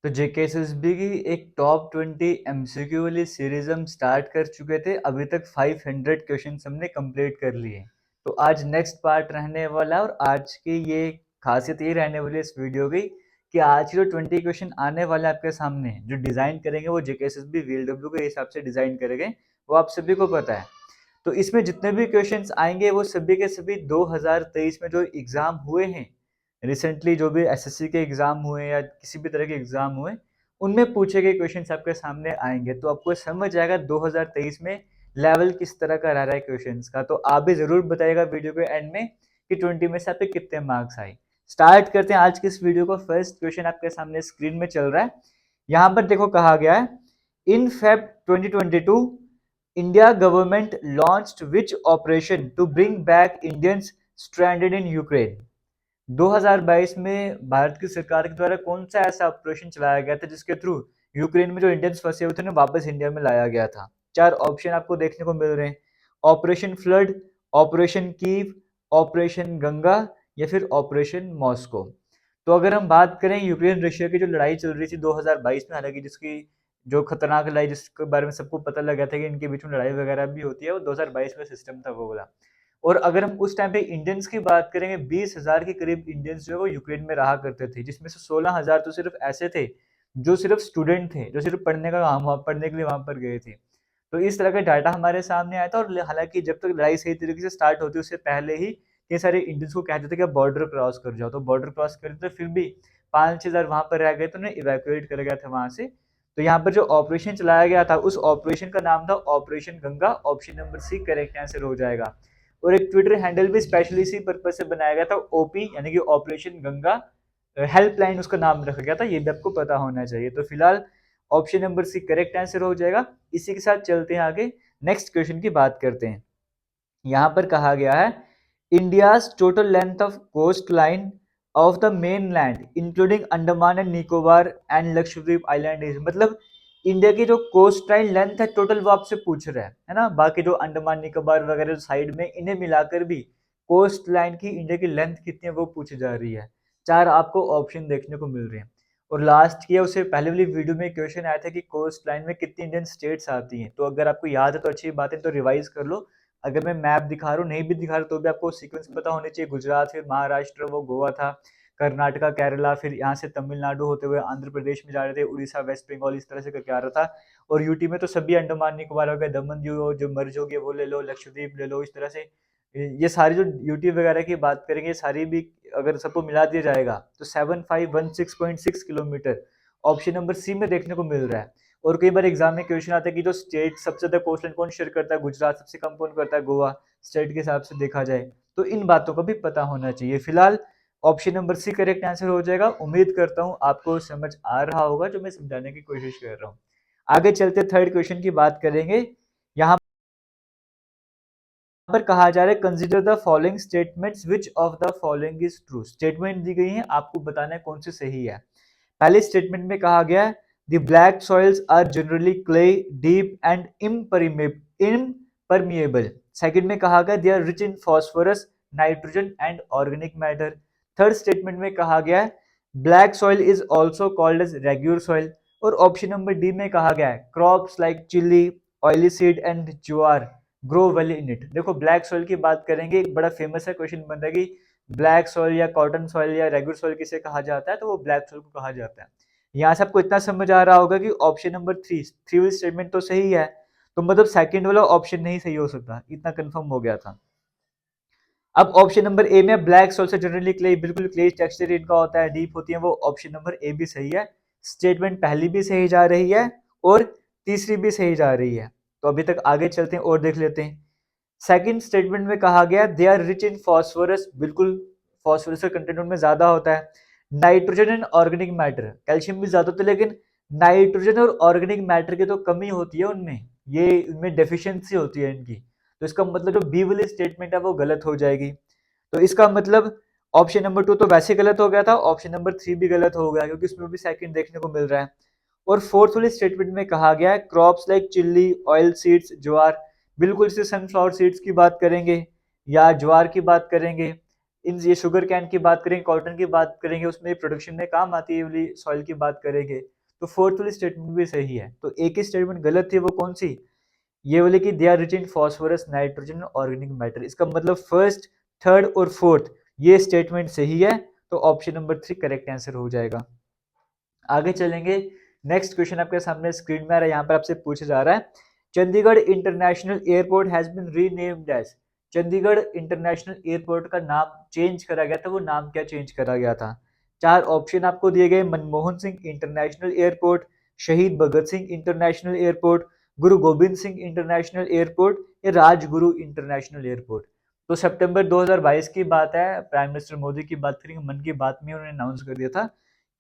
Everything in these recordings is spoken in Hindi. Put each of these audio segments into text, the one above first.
तो जेकेएसएसबी की एक टॉप 20 एमसीक्यू वाली सीरीज हम स्टार्ट कर चुके थे। अभी तक 500 क्वेश्चंस हमने कंप्लीट कर लिए। तो आज नेक्स्ट पार्ट रहने वाला है और आज की ये खासियत ये रहने वाली है इस वीडियो की कि आज के जो 20 क्वेश्चन आने वाले हैं आपके सामने जो डिजाइन करेंगे वो जेकेएसएसबी वीएलडब्ल्यू के हिसाब से डिजाइन करेंगे, वो आप सभी को पता है। तो इसमें जितने भी क्वेश्चंस आएंगे वो सभी के सभी 2023 में जो एग्जाम हुए हैं, रिसेंटली जो भी एसएससी के एग्जाम हुए या किसी भी तरह के एग्जाम हुए, उनमें पूछे गए क्वेश्चंस आपके सामने आएंगे। तो आपको समझ आएगा 2023 में लेवल किस तरह का रह रहा है क्वेश्चंस का। तो आप भी जरूर बताइएगा वीडियो के एंड में कि 20 में से आपके कितने मार्क्स आए। स्टार्ट करते हैं आज की इस वीडियो को। फर्स्ट क्वेश्चन आपके सामने स्क्रीन में चल रहा है। यहाँ पर देखो कहा गया है, in Feb 2022 India government launched which operation to bring back Indians stranded in Ukraine. 2022 में भारत की सरकार के द्वारा कौन सा ऐसा ऑपरेशन चलाया गया था जिसके थ्रू यूक्रेन में जो इंडियंस फंसे हुए थे उन्हें वापस इंडिया में लाया गया था। चार ऑप्शन आपको देखने को मिल रहे हैं, operation flood, operation Kyiv, operation Ganga या फिर ऑपरेशन मॉस्को। तो अगर हम बात करें यूक्रेन रशिया की जो लड़ाई चल रही थी 2022 में, हालांकि जिसकी जो खतरनाक लड़ाई जिसके बारे में सबको पता लगा था कि इनके बीच में लड़ाई वगैरह भी होती है, वो 2022 में सिस्टम था वो वाला। और अगर हम उस टाइम पे इंडियंस की बात करेंगे, 20,000 के करीब इंडियंस जो है वो यूक्रेन में रहा करते थे, जिसमें से 16,000 तो सिर्फ ऐसे थे जो सिर्फ स्टूडेंट थे, जो सिर्फ पढ़ने के लिए वहां पर गए थे। तो इस तरह का डाटा हमारे सामने आया था। और हालांकि जब तक लड़ाई सही तरीके से स्टार्ट होती उससे पहले ही ये सारे इंडियंस को कहते थे कि बॉर्डर क्रॉस कर जाओ। तो बॉर्डर क्रॉस करते फिर भी 5-6 हज़ार वहां पर रह गए तो उन्हें इवैक्यूएट कर गया था वहां से। तो यहाँ पर जो ऑपरेशन चलाया गया था उस ऑपरेशन का नाम था operation Ganga. Option number C correct answer हो जाएगा। और एक ट्विटर हैंडल भी स्पेशली इसी पर्पज से बनाया गया था, ओपी यानी कि ऑपरेशन गंगा हेल्पलाइन उसका नाम रखा गया था, ये भी आपको पता होना चाहिए। तो फिलहाल option number C correct answer हो जाएगा। इसी के साथ चलते हैं आगे, नेक्स्ट क्वेश्चन की बात करते हैं। यहाँ पर कहा गया है, India's total length of coastline of the mainland including Andaman and Nicobar and Lakshadweep island is. मतलब इंडिया की जो कोस्ट लाइन लेंथ है टोटल वो आपसे पूछ रहा है ना। बाकी जो अंडमान निकोबार वगैरह साइड में इन्हें मिलाकर भी कोस्ट लाइन की इंडिया की लेंथ कितनी है वो पूछी जा रही है। चार आपको ऑप्शन देखने को मिल रहे हैं। और लास्ट की उससे पहले वाली वीडियो में क्वेश्चन आया था कि कोस्ट लाइन में कितनी इंडियन स्टेट्स आती हैं। तो अगर आपको याद है तो अच्छी बात है, तो रिवाइज कर लो। अगर मैं मैप दिखा रहा हूँ, नहीं भी दिखा रहा तो भी आपको सीक्वेंस पता होनी चाहिए। गुजरात, फिर महाराष्ट्र, वो गोवा था, कर्नाटका, केरला, फिर यहाँ से तमिलनाडु होते हुए आंध्र प्रदेश में जा रहे थे, उड़ीसा, वेस्ट बंगाल, इस तरह से करके आ रहा था। और यूटी में तो सभी अंडमान निकोबार हो गए, दमन दीव जो मर्ज हो गए वो ले लो, लक्षद्वीप ले लो, इस तरह से ये सारी जो यूटी वगैरह की बात करेंगे सारी भी अगर सबको मिला दिया जाएगा तो 7516.6 किलोमीटर ऑप्शन नंबर सी में देखने को मिल रहा है। और कई बार एग्जाम में क्वेश्चन आता है कि जो स्टेट सबसे ज्यादा कोस्ट लाइन कौन शेयर करता है, गुजरात, सबसे कम कौन करता है, गोवा। स्टेट के हिसाब से देखा जाए तो इन बातों का भी पता होना चाहिए। फिलहाल option number C correct answer हो जाएगा। उम्मीद करता हूं आपको समझ आ रहा होगा जो मैं समझाने की कोशिश कर रहा हूँ। आगे चलते थर्ड क्वेश्चन की बात करेंगे। यहाँ पर कहा जा रहा है, consider the following statements which of the following is true. Statement दी गई है, आपको बताना है कौन सी सही है। पहले स्टेटमेंट में कहा गया है, the black soils are generally clay, deep and impermeable. Second में कहा गया, they are rich in phosphorus, nitrogen and organic matter. Third statement में कहा गया है, black soil is also called as regular soil. और ऑप्शन नंबर डी में कहा गया है, crops like chilli, oily seed and jowar grow well in it. देखो ब्लैक सॉइल की बात करेंगे, एक बड़ा फेमस है क्वेश्चन बनता है कि ब्लैक सॉइल या कॉटन सॉइल या रेगुलर सॉइल किसे कहा जाता है, तो वो ब्लैक सॉइल को कहा जाता है। यहाँ से आपको इतना समझ आ रहा होगा कि ऑप्शन नंबर थ्री स्टेटमेंट तो सही है, तो मतलब सेकंड वाला ऑप्शन नहीं सही हो सकता, इतना कंफर्म हो गया था। अब ऑप्शन नंबर ए में ब्लैक सॉइल से जनरली क्ले, बिल्कुल क्ले टेक्सचर इनका होता है, डीप होती है, वो ऑप्शन नंबर ए भी सही है। स्टेटमेंट पहली भी सही जा रही है और तीसरी भी सही जा रही है। तो अभी तक आगे चलते हैं और देख लेते हैं। सेकंड स्टेटमेंट में कहा गया, they are rich in phosphorus, बिल्कुल फॉस्फोरस का कंटेंट उनमें ज्यादा होता है। Nitrogen and organic matter, calcium भी ज्यादा होता है लेकिन नाइट्रोजन और ऑर्गेनिक मैटर की तो कमी होती है उनमें, ये इनमें डेफिशिएंसी होती है इनकी। तो इसका मतलब जो बी वाली स्टेटमेंट है वो गलत हो जाएगी। तो इसका मतलब ऑप्शन नंबर 2 तो वैसे गलत हो गया था, ऑप्शन नंबर 3 भी गलत हो गया क्योंकि इसमें भी सेकंड देखने को मिल रहा है। और फोर्थ वाली स्टेटमेंट में कहा गया है, crops like chilli, oil seeds, jowar, बिल्कुल से सनफ्लावर सीड्स की बात करेंगे या ज्वार की बात करेंगे इन ये शुगर कैन की बात करेंगे, कॉटन की बात करेंगे, उसमें प्रोडक्शन में काम आती है वाली सॉइल की बात करेंगे, तो फोर्थ वाली स्टेटमेंट भी सही है। तो एक ही स्टेटमेंट गलत थी, वो कौन सी? ये वाले कि they are rich in phosphorus, nitrogen, organic matter. इसका मतलब फर्स्ट, थर्ड और फोर्थ ये स्टेटमेंट सही है, तो ऑप्शन नंबर 3 करेक्ट आंसर हो जाएगा। आगे चलेंगे, नेक्स्ट क्वेश्चन आपके सामने स्क्रीन में आ रहा है, यहाँ पर आपसे पूछा जा रहा है Chandigarh international airport has been renamed as. Chandigarh international airport का नाम चेंज करा गया था, वो नाम क्या चेंज करा गया था? चार ऑप्शन आपको दिए गए, मनमोहन सिंह इंटरनेशनल एयरपोर्ट, शहीद Bhagat Singh international airport, Guru Gobind Singh international airport, या राजगुरु इंटरनेशनल एयरपोर्ट। तो सितंबर 2022 की बात है, प्राइम मिनिस्टर मोदी की बात करेंगे, मन की बात में उन्होंने अनाउंस कर दिया था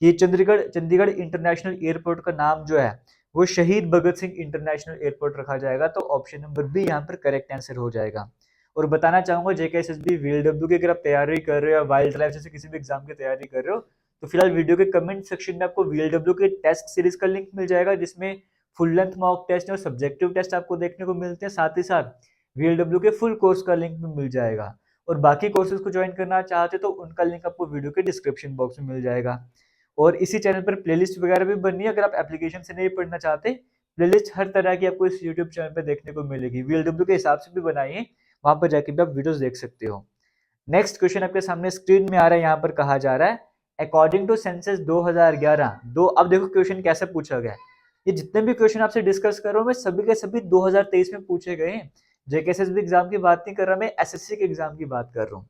कि चंडीगढ़ इंटरनेशनल एयरपोर्ट का नाम जो है वो शहीद भगत सिंह इंटरनेशनल एयरपोर्ट रखा जाएगा। तो ऑप्शन नंबर बी यहाँ पर करेक्ट आंसर हो जाएगा। और बताना चाहूंगा जेकेएसएसबी वीएलडब्ल्यू की अगर आप तैयारी कर रहे हो या वाइल्ड लाइफ जैसे किसी भी एग्जाम की तैयारी कर रहे हो, तो फिलहाल वीडियो के कमेंट सेक्शन में आपको वीएलडब्ल्यू के टेस्ट सीरीज का लिंक मिल जाएगा, जिसमें फुल लेंथ मॉक टेस्ट और सब्जेक्टिव टेस्ट आपको देखने को मिलते हैं। साथ ही साथ वीएलडब्ल्यू के फुल कोर्स का लिंक भी मिल जाएगा, और बाकी कोर्सेज को ज्वाइन करना चाहते तो उनका लिंक आपको वीडियो के डिस्क्रिप्शन बॉक्स में मिल जाएगा। और इसी चैनल पर प्लेलिस्ट वगैरह भी बननी है, अगर आप एप्लीकेशन से नहीं पढ़ना चाहते, प्लेलिस्ट हर तरह की आपको इस यूट्यूब चैनल पर देखने को मिलेगी, वीएलडब्ल्यू के हिसाब से भी बनाई है, वहां पर जाके भी आप वीडियोस देख सकते हो। नेक्स्ट क्वेश्चन आपके सामने स्क्रीन में आ रहा है, यहाँ पर कहा जा रहा है अकॉर्डिंग टू सेंसस 2011 दो। अब देखो क्वेश्चन कैसे पूछा गया है, ये जितने भी क्वेश्चन आपसे डिस्कस कर रहा हूँ मैं सभी के सभी 2023 में पूछे गए हैं। जेकेएसएसबी एग्जाम की बात नहीं कर रहा, मैं एसएससी के एग्जाम की बात कर रहा हूँ।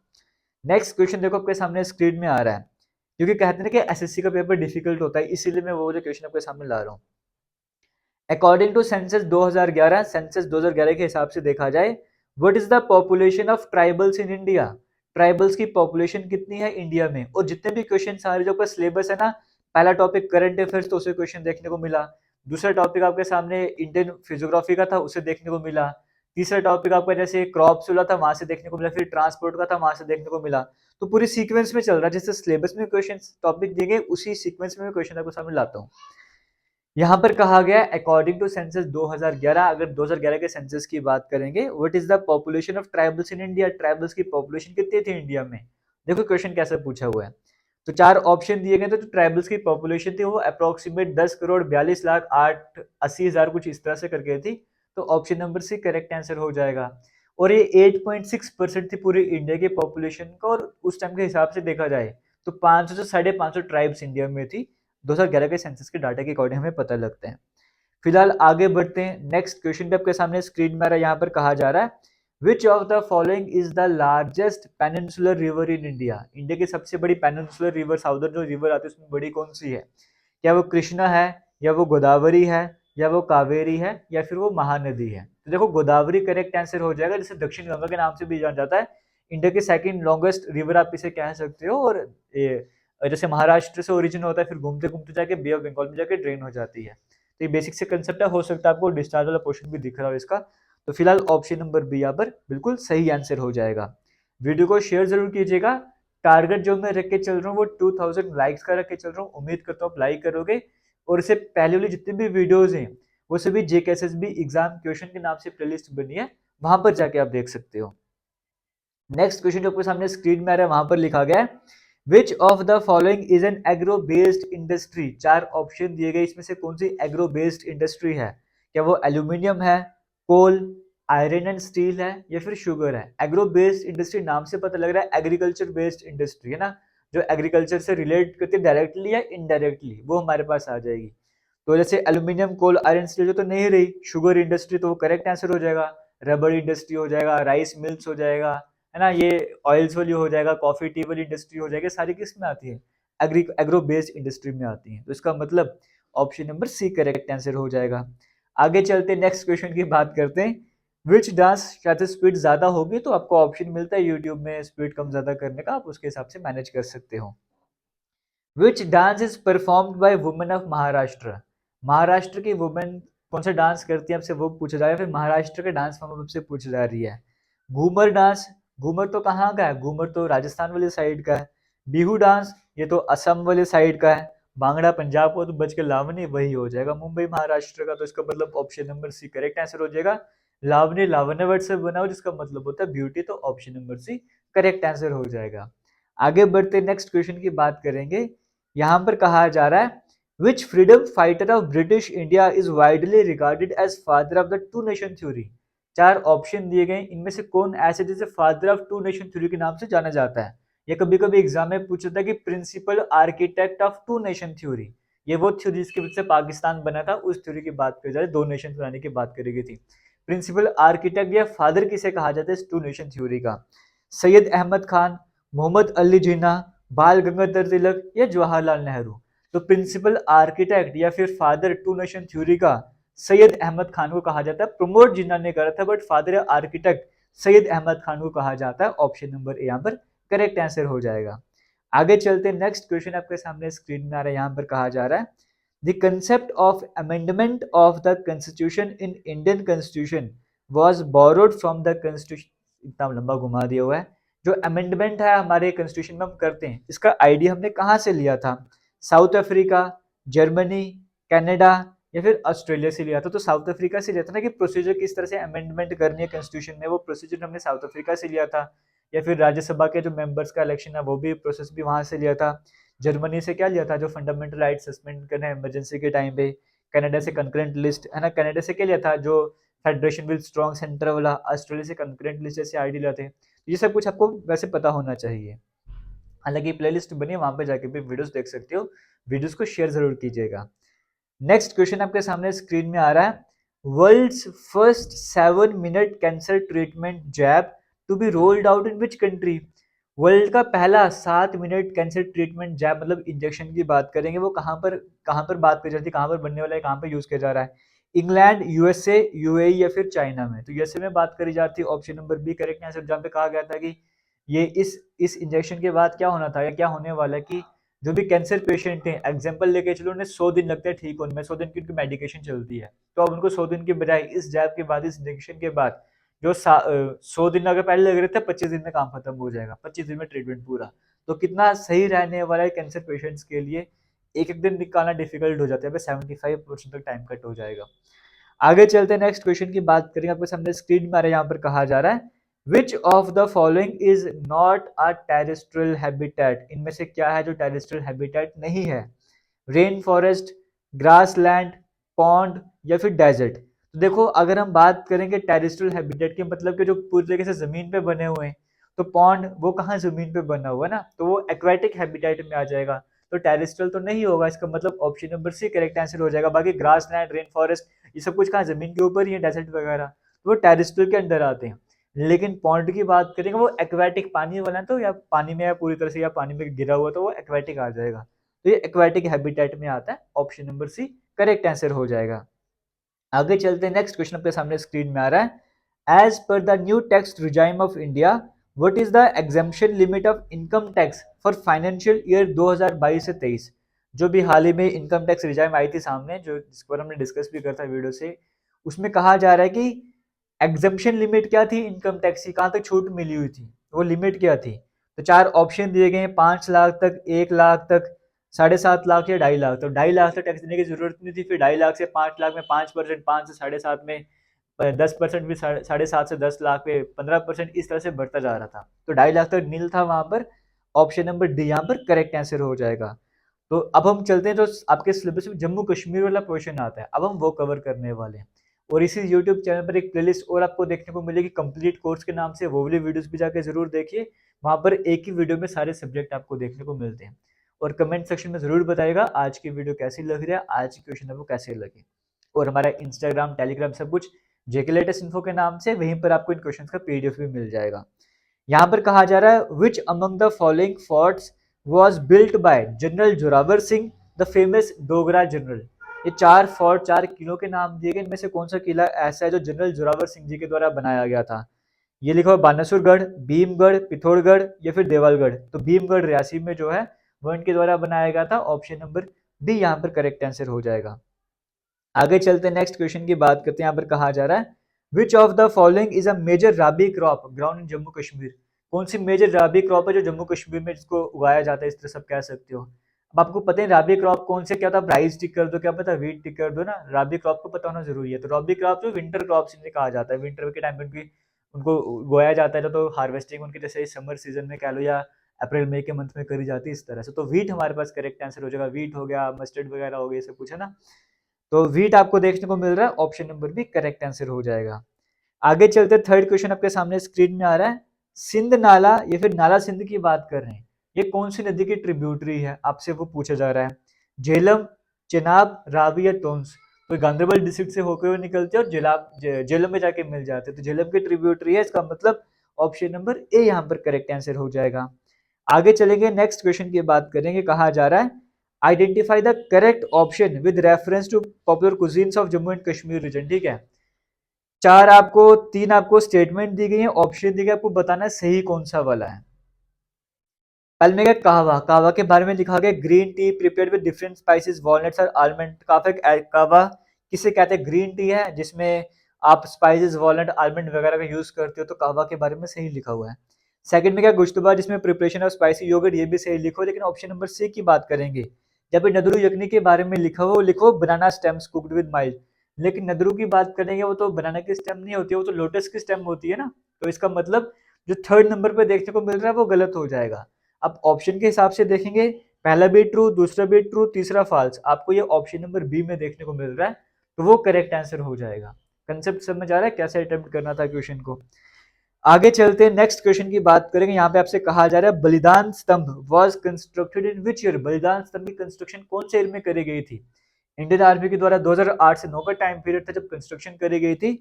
नेक्स्ट क्वेश्चन देखो आपके सामने स्क्रीन में आ रहा है, क्योंकि कहते हैं कि एसएससी का पेपर डिफिकल्ट होता है, इसीलिए मैं वो जो क्वेश्चन आपके सामने ला रहा हूँ। अकॉर्डिंग टू सेंसस 2011, सेंसस 2011 के हिसाब से देखा जाए, what is the population of tribals in India? Tribals की पॉपुलेशन कितनी है इंडिया में? और जितने भी क्वेश्चन सारे जो आपका सिलेबस है ना, पहला टॉपिक करंट अफेयर्स, तो उसे क्वेश्चन देखने को मिला। दूसरा टॉपिक आपके सामने इंडियन फिजियोग्राफी का था, उसे देखने को मिला। तीसरा टॉपिक आपका जैसे क्रॉप्स वाला था, वहां से देखने को मिला। फिर ट्रांसपोर्ट का था, वहां से देखने को मिला। तो पूरी सीक्वेंस में चल रहा है, जैसे सिलेबस में क्वेश्चन टॉपिक दिए गए उसी सीक्वेंस में क्वेश्चन आपको सामने लाता हूँ। यहाँ पर कहा गया अकॉर्डिंग टू सेंसस 2011, अगर 2011 के सेंसस की बात करेंगे, what is the population of tribals in India? Tribals की पॉपुलेशन कितनी थी इंडिया में? देखो क्वेश्चन कैसे पूछा हुआ है। तो चार ऑप्शन दिए गए थे, तो ट्राइबल्स की पॉपुलेशन थी वो अप्रोक्सीमेट 10,42,80,000 कुछ इस तरह से करके थी। तो option number C correct answer हो जाएगा। और ये 8.6% थी पूरी इंडिया की पॉपुलेशन का, और उस टाइम के हिसाब से देखा जाए तो 500 से 550 ट्राइब्स इंडिया में थी। 2011 के सेंसस के डाटा के अकॉर्डिंग हमें पता लगता है। फिलहाल आगे बढ़ते हैं, नेक्स्ट क्वेश्चन पे आपके सामने स्क्रीन में आ रहा है, यहाँ पर कहा जा रहा है which of the following is the largest peninsular river in India? India की सबसे बड़ी पेनिनसुलर रिवर, साउदर्न जो रिवर आती है उसमें बड़ी कौन सी है? क्या वो कृष्णा है, या वो गोदावरी है, या वो कावेरी है, या फिर वो महानदी है? तो देखो गोदावरी करेक्ट आंसर हो जाएगा, जिसे दक्षिण गंगा के नाम से भी जाना जाता है। इंडिया की सेकंड लॉन्गेस्ट रिवर आप इसे कह सकते हो, और ये जैसे महाराष्ट्र से ओरिजिन होता है, फिर घूमते घूमते जाके बे ऑफ बंगाल में जाके ड्रेन हो जाती है। तो ये बेसिक से कंसेप्ट है, हो सकता है आपको डिस्चार्ज वाला पोर्शन भी दिख रहा हो इसका। तो फिलहाल ऑप्शन नंबर बी यहाँ पर बिल्कुल सही आंसर हो जाएगा। वीडियो को शेयर जरूर कीजिएगा। टारगेट जो मैं रख के चल रहा हूँ वो 2000 लाइक्स का रख के चल रहा हूँ, उम्मीद करता हूँ आप लाइक करोगे। और इससे पहले वाली जितनी भी वीडियोज हैं वो सभी जेकेएसएसबी एग्जाम क्वेश्चन के नाम से प्लेलिस्ट बनी है, वहां पर जाके आप देख सकते हो। नेक्स्ट क्वेश्चन जो आपके सामने स्क्रीन में आ रहा है, वहां पर लिखा गया है which of the following is an agro based industry? चार ऑप्शन दिए गए, इसमें से कौन सी एग्रो बेस्ड इंडस्ट्री है? क्या वो एल्यूमिनियम है, कोल, आयरन एंड स्टील है, या फिर शुगर है? एग्रो बेस्ड इंडस्ट्री नाम से पता लग रहा है एग्रीकल्चर बेस्ड इंडस्ट्री है ना, जो एग्रीकल्चर से रिलेट करती है डायरेक्टली या इनडायरेक्टली, वो हमारे पास आ जाएगी। तो जैसे एल्यूमिनियम, कोल, आयरन, स्टील जो तो नहीं रही, शुगर इंडस्ट्री तो वो करेक्ट आंसर हो जाएगा। रबर इंडस्ट्री हो जाएगा, राइस मिल्स हो जाएगा, है ना, ये ऑयल्स वाली हो जाएगा, कॉफी टी वाली इंडस्ट्री हो जाएगी, सारी किस में आती है? एग्रो बेस्ड इंडस्ट्री में आती है। तो इसका मतलब option number C correct answer हो जाएगा। आगे चलते नेक्स्ट क्वेश्चन की बात करते हैं। विच डांस शायद स्पीड ज्यादा होगी, तो आपको ऑप्शन मिलता है यूट्यूब में स्पीड कम ज्यादा करने का, आप उसके हिसाब से मैनेज कर सकते हो। Which dance is performed by women of Maharashtra? Maharashtra की वुमेन कौन सा डांस करती है, आपसे वो पूछा जा रहा है, फिर महाराष्ट्र के डांस फॉर्म आपसे पूछी जा रही है। घूमर डांस, घूमर तो कहाँ का है? घूमर तो राजस्थान वाली साइड का है। बिहू डांस, ये तो असम वाली साइड का है। भांगड़ा पंजाब को, तो बच के लावनी वही हो जाएगा मुंबई महाराष्ट्र का। तो इसका मतलब option number C correct answer हो जाएगा। लावनी लावण्य वर्ड से बना हो, जिसका मतलब होता है ब्यूटी, तो option number C correct answer हो जाएगा। आगे बढ़ते नेक्स्ट क्वेश्चन की बात करेंगे। यहाँ पर कहा जा रहा है which freedom fighter of British India is widely regarded as father of the two nation theory. चार ऑप्शन दिए गए, इनमें से कौन ऐसे जिसे father of two nation theory के नाम से जाना जाता है। ये कभी कभी एग्जाम में पूछा था कि principal architect of two nation theory, ये वो थ्योरी जिसकी वजह से पाकिस्तान बना था, उस थ्योरी की बात करी जाए, दो नेशन बनाने की बात करी गई थी। प्रिंसिपल आर्किटेक्ट या फादर किसे कहा जाता है इस टू नेशन थ्योरी का? सैयद अहमद खान, मोहम्मद अली जिन्ना, बाल गंगाधर तिलक या जवाहरलाल नेहरू। तो प्रिंसिपल आर्किटेक्ट या फिर फादर टू नेशन थ्योरी का सैयद अहमद खान को कहा जाता है। प्रमोद जिन्ना ने करा था, but father architect Syed Ahmad Khan को कहा जाता है। ऑप्शन नंबर ए यहाँ पर करेक्ट आंसर हो जाएगा। आगे चलते हैं, नेक्स्ट क्वेश्चन आपके सामने स्क्रीन में आ रहा है। यहाँ पर कहा जा रहा है the concept of amendment of the constitution in Indian constitution was borrowed from the constitution. इतना लंबा घुमा दिया हुआ है। जो अमेंडमेंट है हमारे कॉन्स्टिट्यूशन में हम करते हैं, इसका आइडिया हमने कहाँ से लिया था? साउथ अफ्रीका, जर्मनी, कनाडा या फिर ऑस्ट्रेलिया से लिया था। तो साउथ अफ्रीका से लिया था ना, कि प्रोसीजर किस तरह से अमेंडमेंट करनी है कॉन्स्टिट्यूशन में, वो प्रोसीजर हमने साउथ अफ्रीका से लिया था। या फिर राज्यसभा के जो मेंबर्स का इलेक्शन है वो भी प्रोसेस भी वहां से लिया था। जर्मनी से क्या लिया था? जो फंडामेंटल राइट सस्पेंड करना है इमरजेंसी के टाइम पे। कनाडा से कंकरेंट लिस्ट है ना, कनाडा से क्या लिया था? जो फेडरेशन विद स्ट्रॉन्ग सेंटर वाला। ऑस्ट्रेलिया से कंकरेंट लिस्ट जैसे आईडी लाते। ये सब कुछ आपको वैसे पता होना चाहिए। हालांकि प्लेलिस्ट बनी है, वहां पे जाके भी वीडियोस देख सकते हो। वीडियोस को शेयर जरूर कीजिएगा। नेक्स्ट क्वेश्चन आपके सामने स्क्रीन में आ रहा है world's first 7 minute cancer treatment jab to be rolled out in which country. World का पहला 7 मिनट कैंसर ट्रीटमेंट जैब मतलब इंजेक्शन की बात करेंगे, वो कहाँ पर बात करी जाती है, कहाँ पर बनने वाला है, कहाँ पर यूज किया जा रहा है? इंग्लैंड, यूएसए, यूएई या फिर चाइना में? तो यूएसए में बात करी जाती है। Option number B correct answer, जहाँ पे कहा गया था कि ये इस इंजेक्शन के बाद क्या होना था या क्या होने वाला है कि जो भी कैंसर पेशेंट हैं, एग्जाम्पल लेके चलो, उन्हें 100 दिन लगते हैं ठीक होने में, 100 दिन की उनकी मेडिकेशन चलती है। तो अब उनको 100 दिन के बजाय इस जैब के बाद, इस इंजेक्शन के बाद, जो 100 दिन अगर पहले लग रहे थे, 25 दिन में काम खत्म हो जाएगा, 25 दिन में ट्रीटमेंट पूरा। तो कितना सही रहने वाला है कैंसर पेशेंट्स के लिए। एक एक दिन निकालना डिफिकल्ट हो जाता है, 75% तक टाइम कट हो जाएगा। आगे चलते हैं, नेक्स्ट क्वेश्चन की बात करेंगे। आपके सामने स्क्रीन में आ रहा है, यहाँ पर कहा जा रहा है which of the following is not a terrestrial habitat. इनमें से क्या है जो टेरेस्ट्रियल हैबिटेट नहीं है? रेन फॉरेस्ट, ग्रासलैंड, पॉन्ड या फिर डेजर्ट। तो देखो, अगर हम बात करेंगे टेरेस्ट्रियल हैबिटेट के मतलब कि जो पूरी तरीके से जमीन पे बने हुए हैं, तो पॉन्ड वो कहाँ जमीन पे बना हुआ है ना, तो वो एक्वेटिक हैबिटेट में आ जाएगा। तो टेरेस्ट्रियल तो नहीं होगा, इसका मतलब option number C correct answer हो जाएगा। बाकी ग्रासलैंड, रेन फॉरेस्ट, ये सब कुछ कहाँ जमीन के ऊपर ही है, डेजर्ट वगैरह, तो वो टेरेस्ट्रियल के अंदर आते हैं। लेकिन पॉन्ड की बात करेंगे, वो एक्वेटिक पानी वाला है, तो या पानी में या पूरी तरह से या पानी में गिरा हुआ, तो वो एक्वेटिक आ जाएगा। तो ये एक्वेटिक हैबिटेट में आता है। Option number C correct answer हो जाएगा। आगे चलते हैं, नेक्स्ट क्वेश्चन आपके सामने स्क्रीन में आ रहा है as per the new tax regime of India what is the exemption limit of income tax for financial year 2022 से 23। जो भी हाल ही में इनकम टैक्स रिजाइम आई थी सामने, जो जिस पर हमने डिस्कस भी करता वीडियो से, उसमें कहा जा रहा है कि एग्जेम्पशन लिमिट क्या थी इनकम टैक्स की, कहाँ तक छूट मिली हुई थी, वो लिमिट क्या थी? तो चार ऑप्शन दिए गए हैं, 5 लाख तक, 1 लाख तक, 7.5 लाख या 2.5 लाख। तो 2.5 लाख तक टैक्स देने की जरूरत नहीं थी, फिर 2.5 लाख से 5 लाख में 5%, 5 से 7.5 में 10%, भी 7.5 से 10 लाख पे 15%, इस तरह से बढ़ता जा रहा था। तो 2.5 लाख तक नील था वहां पर। ऑप्शन नंबर डी यहाँ पर करेक्ट आंसर हो जाएगा। तो अब हम चलते हैं, जो आपके सिलेबस में जम्मू कश्मीर वाला क्वेश्चन आता है, अब हम वो कवर करने वाले हैं। और इसी यूट्यूब चैनल पर एक प्लेलिस्ट और आपको देखने को मिलेगी कंप्लीट कोर्स के नाम से, वो वाली वीडियोस भी जाके जरूर देखिए। वहां पर एक ही वीडियो में सारे सब्जेक्ट आपको देखने को मिलते हैं। और कमेंट सेक्शन में जरूर बताइएगा आज की वीडियो कैसी लग रही है, आज की क्वेश्चन आपको कैसे लगे। और हमारा इंस्टाग्राम, टेलीग्राम सब कुछ जेके लेटेस्ट इन्फो के नाम से, वहीं पर आपको इन क्वेश्चंस का पीडीएफ भी मिल जाएगा। यहाँ पर कहा जा रहा है which among the following forts was built by general Zorawar Singh the famous Dogra general. ये चार फोर्ट, चार किलों के नाम दिए गए, इनमें से कौन सा किला ऐसा है जो जनरल जोरावर सिंह जी के द्वारा बनाया गया था? ये लिखा हुआ बानासुरगढ़, भीमगढ़, पिथौरगढ़ या फिर देवलगढ़। तो भीमगढ़ रियासी में जो है वो इनके द्वारा बनाया गया था। ऑप्शन नंबर डी यहाँ पर करेक्ट आंसर हो जाएगा। आगे चलते हैं, नेक्स्ट क्वेश्चन की बात करते हैं। यहाँ पर कहा जा रहा है which of the following is a major rabi crop ground in Jammu Kashmir. कौन सी मेजर राबी क्रॉप है जो जम्मू कश्मीर में जिसको उगाया जाता है, इस तरह सब कह सकते हो। अब आपको पता है राबी क्रॉप कौन से, क्या था? राइस टिक कर दो, क्या पता व्हीट टिक कर दो ना, राबी क्रॉप को पता होना जरूरी है। तो राबी क्रॉप जो विंटर क्रॉप से कहा जाता है, विंटर के टाइम पे उनको उगाया जाता है, तो हार्वेस्टिंग उनकी जैसे समर सीजन में कह लो या अप्रैल मई के मंथ में करी जाती है इस तरह से। तो वीट हमारे पास करेक्ट आंसर हो जाएगा, वीट हो गया, मस्टर्ड वगैरह हो गया, ये सब कुछ है ना। तो वीट आपको देखने को मिल रहा है, option number B correct answer हो जाएगा। आगे चलते थर्ड क्वेश्चन आपके सामने स्क्रीन में आ रहा है। सिंध नाला या फिर नाला सिंध की बात कर रहे हैं, ये कौन सी नदी की ट्रिब्यूटरी है, आपसे वो पूछा जा रहा है। झेलम, चेनाब, रावी या टोंस। तो गांधरबल डिस्ट्रिक्ट से होकर हुए निकलते हैं और झेलम में जाके मिल जाते हैं, तो झेलम की ट्रिब्यूटरी है, इसका मतलब ऑप्शन नंबर ए यहाँ पर करेक्ट आंसर हो जाएगा। आगे चलेंगे, नेक्स्ट क्वेश्चन की बात करेंगे। कहा जा रहा है identify the correct option with reference to popular cuisines of Jammu and Kashmir region. ठीक है, तीन आपको स्टेटमेंट दी गई है, ऑप्शन दी गई, आपको बताना है सही कौन सा वाला है। पहले में कहवा, कहवा के बारे में लिखा गया green tea prepared with different spices, walnuts और आलमंड। कहवा किसे कहते हैं, ग्रीन टी है जिसमें आप स्पाइसेस, वॉलनट, आलमंड वगैरह का यूज करते हो, तो कहवा के बारे में सही लिखा हुआ है। सेकंड में क्या गुश्तबा, जिसमें प्रिपरेशन ऑफ स्पाइसी योगर्ट, ये भी सही लिखो, लेकिन ऑप्शन नंबर सी की बात करेंगे। जब भी नदरू यखनी के बारे में लिखा हो, लिखो बनाना स्टेम्स कुक्ड विद माइल्ड, लेकिन नदरू की बात करेंगे वो तो बनाना की स्टेम नहीं होती है, वो तो लोटस की स्टेम होती है ना। तो इसका मतलब जो थर्ड नंबर पे देखने को मिल रहा है वो गलत हो जाएगा। अब ऑप्शन के हिसाब से देखेंगे, पहला भी ट्रू, दूसरा भी ट्रू, तीसरा फॉल्स, आपको ये ऑप्शन नंबर बी में देखने को मिल रहा है, तो वो करेक्ट आंसर हो जाएगा। कंसेप्ट समझ आ रहा है कैसे अटेम्प्ट करना था क्वेश्चन को। आगे चलते हैं, नेक्स्ट क्वेश्चन की बात करेंगे। यहाँ पे आपसे कहा जा रहा है बलिदान स्तंभ was constructed in which year, बलिदान स्तंभ की कंस्ट्रक्शन कौन से ईयर में करी गई थी। इंडियन आर्मी के द्वारा 2008 से 9 का टाइम पीरियड था जब कंस्ट्रक्शन करी गई थी,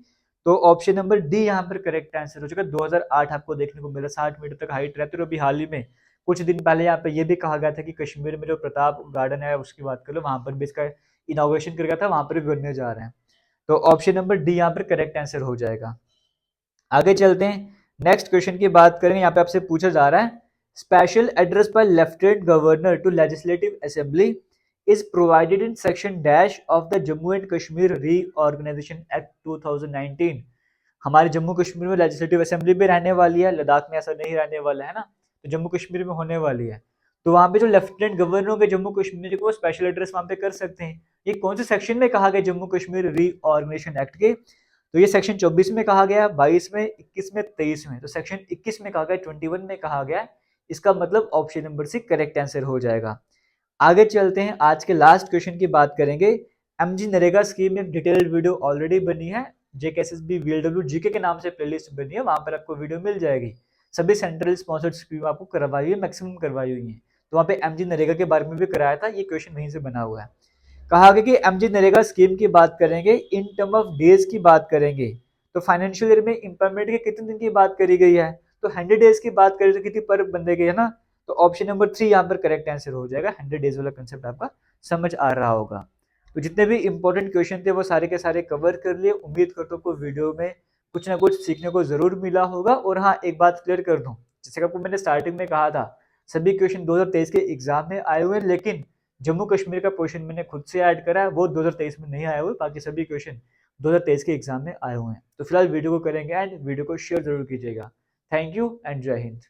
तो ऑप्शन नंबर डी यहाँ पर करेक्ट आंसर हो चुका। 2008 आपको देखने को मिला, 60 मीटर तक हाइट रहती है। और अभी हाल ही में कुछ दिन पहले यहाँ पे ये भी कहा गया था कि कश्मीर में जो प्रताप गार्डन है उसकी बात कर लो, वहां पर भी इसका इनोग्रेशन कर गया था, वहां पर भी बनने जा रहे हैं। तो ऑप्शन नंबर डी यहाँ पर करेक्ट आंसर हो जाएगा। आगे चलते हैं, नेक्स्ट क्वेश्चन की बात करेंगे। यहाँ पे आपसे पूछा जा रहा है special address by lieutenant governor to legislative assembly is provided in section dash of the Jammu and Kashmir reorganisation act 2019। हमारे जम्मू कश्मीर में लेजिस्लेटिव असेंबली भी रहने वाली है, लद्दाख में ऐसा नहीं रहने वाला है ना, तो जम्मू कश्मीर में होने वाली है। तो वहां पे जो लेफ्टिनेंट गवर्नर होंगे जम्मू कश्मीर को, स्पेशल एड्रेस वहां पे कर सकते हैं। ये कौन से सेक्शन में कहा गया जम्मू कश्मीर रीऑर्गेनाइजेशन एक्ट के, तो ये सेक्शन 24 में कहा गया, 22 में, 21 में, 23 में। तो सेक्शन 21 में कहा गया, 21 में कहा गया, इसका मतलब option number C correct answer हो जाएगा। आगे चलते हैं, आज के लास्ट क्वेश्चन की बात करेंगे। एमजी नरेगा स्कीम में डिटेल्ड वीडियो ऑलरेडी बनी है, जेकेएसएसबी वीएलडब्ल्यू जीके के नाम से प्लेलिस्ट बनी है, वहां पर आपको वीडियो मिल जाएगी। सभी सेंट्रल स्पॉन्सर्ड स्कीम आपको करवाई हुई है, मैक्सिमम करवाई हुई है। तो वहां पे एमजी नरेगा के बारे में भी कराया था, ये क्वेश्चन वहीं से बना हुआ है। कहा गया कि एमजी नरेगा स्कीम की बात करेंगे, इन टर्म ऑफ डेज की बात करेंगे, तो फाइनेंशियल ईयर में एम्प्लॉयमेंट के कितने दिन की बात करी गई है, तो 100 डेज की बात करें तो कितनी पर बंदे गई है ना। तो ऑप्शन नंबर 3 यहाँ पर करेक्ट आंसर हो जाएगा। 100 डेज वाला कंसेप्ट आपका समझ आ रहा होगा। तो जितने भी इंपॉर्टेंट क्वेश्चन थे वो सारे के सारे कवर कर लिए। उम्मीद करता हूँ आपको वीडियो में कुछ ना कुछ सीखने को जरूर मिला होगा। और हाँ, एक बात क्लियर कर दूं, जैसे कि आपको मैंने स्टार्टिंग में कहा था, सभी क्वेश्चन 2023 के एग्जाम में आए हुए हैं, लेकिन जम्मू कश्मीर का क्वेश्चन मैंने खुद से ऐड करा है, वो 2023 में नहीं आए हुए, बाकी सभी क्वेश्चन 2023 के एग्जाम में आए हुए हैं। तो फिलहाल वीडियो को करेंगे एंड वीडियो को शेयर जरूर कीजिएगा। थैंक यू एंड जय हिंद।